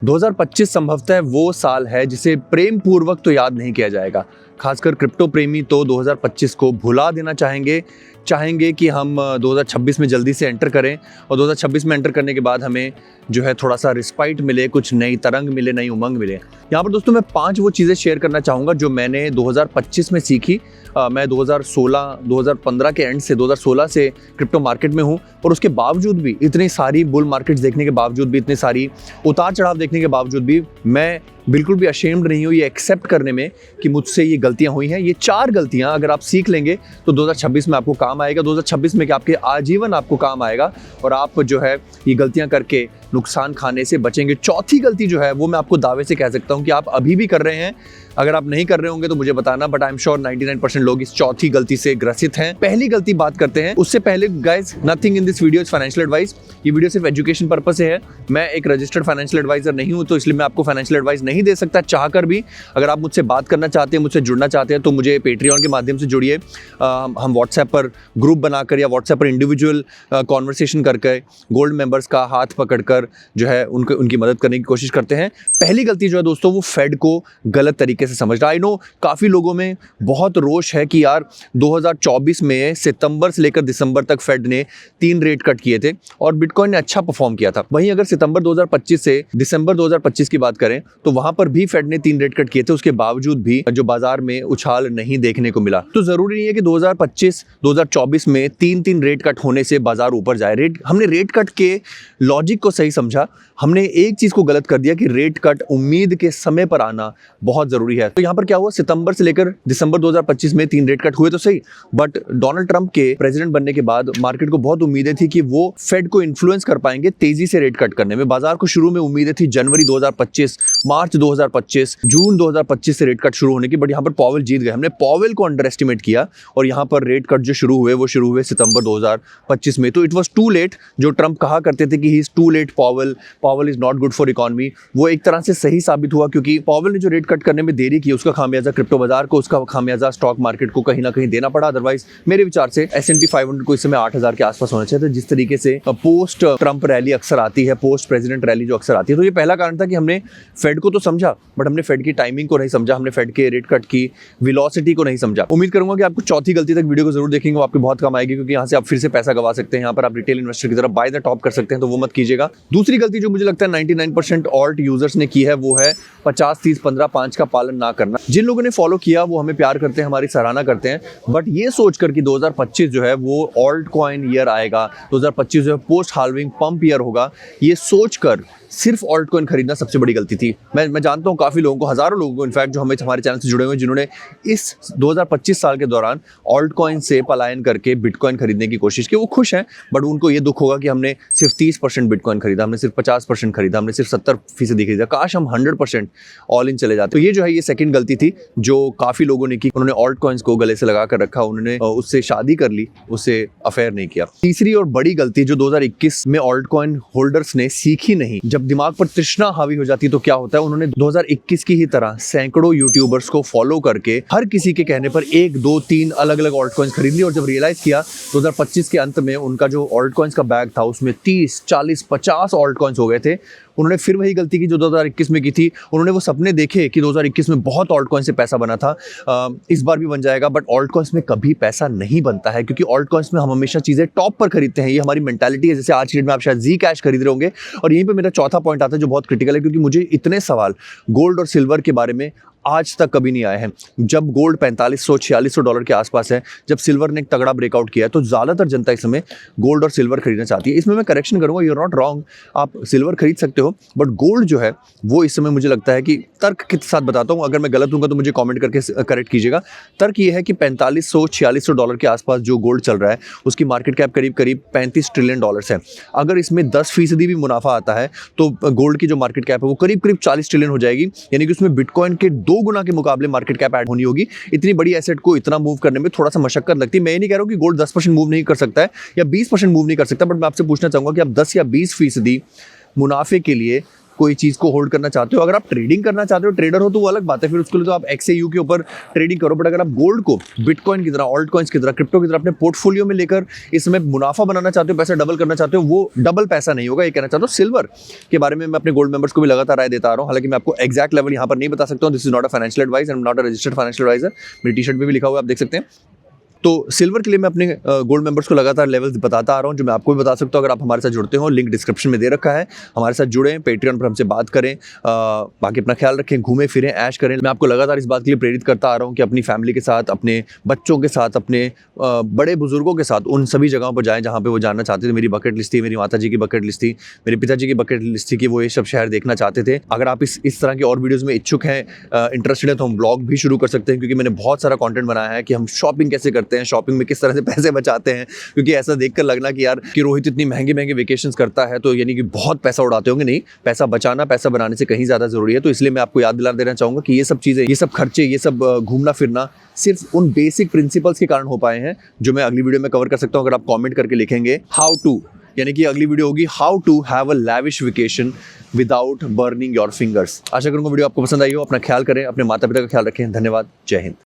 2025 संभवतः वो साल है जिसे प्रेम पूर्वक तो याद नहीं किया जाएगा। खासकर क्रिप्टो प्रेमी तो 2025 को भुला देना चाहेंगे कि हम 2026 में जल्दी से एंटर करें और 2026 में एंटर करने के बाद हमें जो है थोड़ा सा रिस्पाइट मिले, कुछ नई तरंग मिले, नई उमंग मिले। यहाँ पर दोस्तों मैं 5 वो चीज़ें शेयर करना चाहूँगा जो मैंने 2025 में सीखी। मैं 2015 के एंड से 2016 से क्रिप्टो मार्केट में हूँ और उसके बावजूद भी, इतनी सारी बुल मार्केट्स देखने के बावजूद भी, इतनी सारी उतार चढ़ाव देखने के बावजूद भी मैं बिल्कुल भी अशेम्ड नहीं हूँ ये एक्सेप्ट करने में कि मुझसे ये गलतियाँ हुई हैं। ये 4 गलतियाँ अगर आप सीख लेंगे तो 2026 में आपको काम आएगा। 2026 में क्या आपके आजीवन आपको काम आएगा और आप जो है ये गलतियाँ करके नुकसान खाने से बचेंगे। चौथी गलती जो है वो मैं आपको दावे से कह सकता हूँ कि आप अभी भी कर रहे हैं। अगर आप नहीं कर रहे होंगे तो मुझे बताना, बट आई एम श्योर 99% लोग इस चौथी गलती से ग्रसित हैं। पहली गलती बात करते हैं, उससे पहले guys, nothing in this video is financial advice. ये वीडियो सिर्फ एजुकेशन पर्पस से है। मैं एक रजिस्टर्ड फाइनेंशियल एडवाइजर नहीं हूं, तो इसलिए मैं आपको फाइनेंशियल एडवाइस नहीं दे सकता चाहकर भी। अगर आप मुझसे बात करना चाहते हैं, मुझसे जुड़ना चाहते हैं तो मुझे पेट्रियन के माध्यम से जुड़िए। हम व्हाट्सएप पर ग्रुप बनाकर या व्हाट्सएप पर इंडिविजुअल कॉन्वर्सेशन करके गोल्ड मेंबर्स का हाथ पकड़कर जो है उनकी मदद करने की कोशिश करते हैं। पहली गलती जो है दोस्तों वो फेड को गलत तरीके से समझ रहा है। आई नो काफ़ी लोगों में बहुत रोष है कि यार 2024 में सितंबर से लेकर दिसंबर तक फेड ने 3 रेट कट किए थे और बिटकॉइन ने अच्छा परफॉर्म किया था। वहीं अगर सितंबर 2025 से दिसंबर 2025 की बात करें तो वहां पर भी फेड ने 3 रेट कट किए थे। उसके बावजूद भी जो बाजार में उछाल नहीं देखने को मिला। तो जरूरी नहीं है कि 2025-2024 में 3 रेट कट होने से बाजार ऊपर जाए। हमने रेट कट के लॉजिक को सही समझा। हमने एक चीज को गलत कर दिया कि रेट कट उम्मीद के समय पर आना बहुत जरूरी है। तो यहाँ पर क्या हुआ, सितंबर से लेकर दिसंबर 2025 में 3 रेट कट हुए तो सही, बट डोनाल्ड ट्रंप के प्रेसिडेंट बनने के बाद मार्केट को बहुत उम्मीदें थी कि वो फेड को इन्फ्लुएंस कर पाएंगे तेजी से रेट कट करने में। बाजार को शुरू में उम्मीदें थी जनवरी 2025, मार्च 2025, जून 2025 से रेट कट शुरू होने की, बट यहाँ पर पॉवेल जीत गए। हमने पॉवेल को अंडर एस्टिमेट किया और यहाँ पर रेट कट जो शुरू हुए सितंबर 2025 में। तो इट वॉज टू लेट। जो ट्रंप कहा करते थे कि he is too late Powell is not good for economy, वो एक तरह से सही साबित हुआ, क्योंकि पॉवेल ने जो रेट कट करने में देरी की उसका खामियाजा क्रिप्टो बाजार को, उसका खामियाजा स्टॉक मार्केट को कहीं ना कहीं देना पड़ा। अदरवाइज मेरे विचार से S&P 500 को इस समय 8000 के आसपास होना चाहिए था। जिस तरीके से पोस्ट ट्रंप रैली अक्सर आती है, पोस्ट प्रेसिडेंट रैली जो अक्सर आती है, तो ये पहला कारण था कि हमने फेड को तो समझा बट हमने फेड की टाइमिंग को नहीं समझा, हमने फेड के रेट कट की वेलोसिटी को नहीं समझा। उम्मीद करूंगा कि आपको चौथी गलती तक वीडियो को जरूर देखेंगे, वो आपके बहुत काम आएगी, क्योंकि यहाँ से आप फिर से पैसा गवा सकते हैं। यहाँ पर आप रिटेल इन्वेस्टर की तरफ बाय द टॉप कर सकते हैं, तो वो मत कीजिएगा। दूसरी गलती जो मुझे लगता है 99% ऑल्ट यूजर्स ने की है वो है 50-30-15-5 का पालन ना करना। जिन लोगों ने फॉलो किया वो हमें प्यार करते हैं, हमारी सराहना करते हैं, बट ये सोचकर कि 2025 जो है वो ऑल्ट कॉइन ईयर आएगा, 2025 जो है पोस्ट हाल्विंग पंप ईयर होगा, ये सोचकर सिर्फ ऑल्ट कॉइन खरीदना सबसे बड़ी गलती थी। मैं जानता हूँ काफ़ी लोगों को, हज़ारों लोगों को इनफैक्ट, जो हमारे चैनल से जुड़े हुए हैं, जिन्होंने इस 2025 साल के दौरान ऑल्ट कॉइन से पलायन करके बिटकॉइन खरीदने की कोशिश की। वो खुश हैं, बट उनको ये दुख होगा कि हमने सिर्फ 30% बिटकॉइन खरीदा, हमने सिर्फ 50% खरीदा, हमने सिर्फ 70% खरीदा। काश हम 100% ऑल इन चले जाते। तो ये जो है ये सेकंड गलती थी जो काफ़ी लोगों ने की। उन्होंने ऑल्ट कॉइन्स को गले से लगा कर रखा, उन्होंने उससे शादी कर ली, उससे अफेयर नहीं किया। तीसरी और बड़ी गलती जो 2021 में ऑल्ट कॉइन होल्डर्स ने सीखी नहीं। जब दिमाग पर तृष्णा हावी हो जाती है तो क्या होता है, उन्होंने 2021 की ही तरह सैकड़ों यूट्यूबर्स को फॉलो करके हर किसी के कहने पर 1, 2, 3 अलग अलग ऑल्ट कॉइन्स खरीद ली, और जब रियलाइज किया 2025 के अंत में उनका जो ऑल्ट कॉइन्स का बैग था उसमें 30, 40, 50 ऑल्ट कॉइन्स हो गए थे। उन्होंने फिर वही गलती की जो 2021 में की थी। उन्होंने वो सपने देखे कि 2021 में बहुत ऑल्ट कॉइन से पैसा बना था, इस बार भी बन जाएगा, बट ऑल्ट कॉइन्स में कभी पैसा नहीं बनता है, क्योंकि ऑल्ट कॉइन्स में हम हमेशा चीज़ें टॉप पर खरीदते हैं। ये हमारी मेंटालिटी है। जैसे आज की डेट में आप शायद जी कैश खरीद रहे होंगे, और यहीं पर मेरा चौथा पॉइंट आता है जो बहुत क्रिटिकल है, क्योंकि मुझे इतने सवाल गोल्ड और सिल्वर के बारे में आज तक कभी नहीं आए हैं। जब गोल्ड $4500-4600 के आसपास है, जब सिल्वर ने एक तगड़ा ब्रेकआउट किया है, तो ज़्यादातर जनता इस समय गोल्ड और सिल्वर खरीदना चाहती है। इसमें मैं करेक्शन करूँगा, यू आर नॉट रॉन्ग, आप सिल्वर खरीद सकते हो, बट गोल्ड जो है वो इस समय मुझे लगता है कि तर्क के साथ बताता हूँ, अगर मैं गलत हूँ तो मुझे कॉमेंट करके करेक्ट कीजिएगा। तर्क ये है कि $4500-4600 के आसपास जो गोल्ड चल रहा है उसकी मार्केट कैप करीब $35 ट्रिलियन है। अगर इसमें 10% भी मुनाफा आता है तो गोल्ड की जो मार्केट कैप है वो करीब 40 ट्रिलियन हो जाएगी, यानी कि उसमें बिटकॉइन के 2 गुना के मुकाबले मार्केट कैप ऐड होनी होगी। इतनी बड़ी एसेट को इतना मूव करने में थोड़ा सा मशक्कत लगती है। मैं ये नहीं कह रहा हूँ कि गोल्ड 10% मूव नहीं कर सकता है या 20% मूव नहीं कर सकता, बट मैं आपसे पूछना चाहूंगा कि आप 10 या 20% मुनाफे के लिए कोई चीज़ को होल्ड करना चाहते हो, अगर आप ट्रेडिंग करना चाहते हो, ट्रेडर हो, तो वो अलग बात है, फिर उसके लिए तो आप XAU के ऊपर ट्रेडिंग करो। बट अगर आप गोल्ड को बिटकॉइन की तरह, ऑल्ट कॉइन्स की तरह, क्रिप्टो की तरह अपने पोर्टफोलियो में लेकर इसमें मुनाफा बनाना चाहते हो, पैसा डबल करना चाहते हो, वो डबल पैसा नहीं होगा, ये कहना चाहता हूँ। सिल्वर के बारे में मैं अपने गोल्ड मेंबर्स को भी लगातार राय देता आ रहा हूँ, हालांकि मैं आपको एक्जैक्ट लेवल यहाँ पर नहीं बता सकता हूँ। This is not a financial advice, I am not a registered financial advisor. मेरी टी शर्ट में भी लिखा हुआ है, आप देख सकते हैं। तो सिल्वर के लिए मैं अपने गोल्ड मेंबर्स को लगातार लेवल्स बताता आ रहा हूँ, जो मैं आपको भी बता सकता हूँ अगर आप हमारे साथ जुड़ते हो। लिंक डिस्क्रिप्शन में दे रखा है, हमारे साथ जुड़ें, पेट्रियन पर हमसे बात करें। बाकी अपना ख्याल रखें, घूमें फिरें, ऐश करें। मैं आपको लगातार इस बात के लिए प्रेरित करता आ रहा हूँ कि अपनी फैमिली के साथ, अपने बच्चों के साथ, अपने बड़े बुजुर्गों के साथ उन सभी जगहों पर जाएँ जहाँ पर वो जानना चाहते थे। मेरी बकेट लिस्ट थी, मेरी माता जी की बकेट लिस्ट थी, मेरे पिताजी की बकेट लिस्ट थी कि वो ये सब शहर देखना चाहते थे। अगर आप इस तरह की और वीडियोज़ में इच्छुक हैं, इंटरेस्टेड है, तो हम ब्लॉग भी शुरू कर सकते हैं, क्योंकि मैंने बहुत सारा कंटेंट बनाया है कि हम शॉपिंग कैसे करते हैं, शॉपिंग में किस तरह से पैसे बचाते हैं। क्योंकि ऐसा देखकर लगना कि यार कि रोहित इतनी महंगे महंगे वेकेशंस करता है तो यानी कि बहुत पैसा उड़ाते होंगे, नहीं, पैसा बचाना पैसा बनाने से कहीं ज़्यादा ज़रूरी है। तो इसलिए मैं आपको याद दिला देना चाहूँगा कि ये सब चीज़ें, ये सब खर्चे, ये सब घूमना फिरना सिर्फ उन बेसिक प्रिंसिपल्स के कारण हो पाए हैं, जो मैं अगली वीडियो में कवर कर सकता हूँ। अगर आप कॉमेंट करके लिखेंगे हाउ टू, यानी कि अगली वीडियो होगी how to have a lavish vacation without burning your fingers. आशा करूँगा वीडियो आपको पसंद आई हो। अपना ख्याल करें, अपने माता पिता का ख्याल रखें। धन्यवाद, जय हिंद।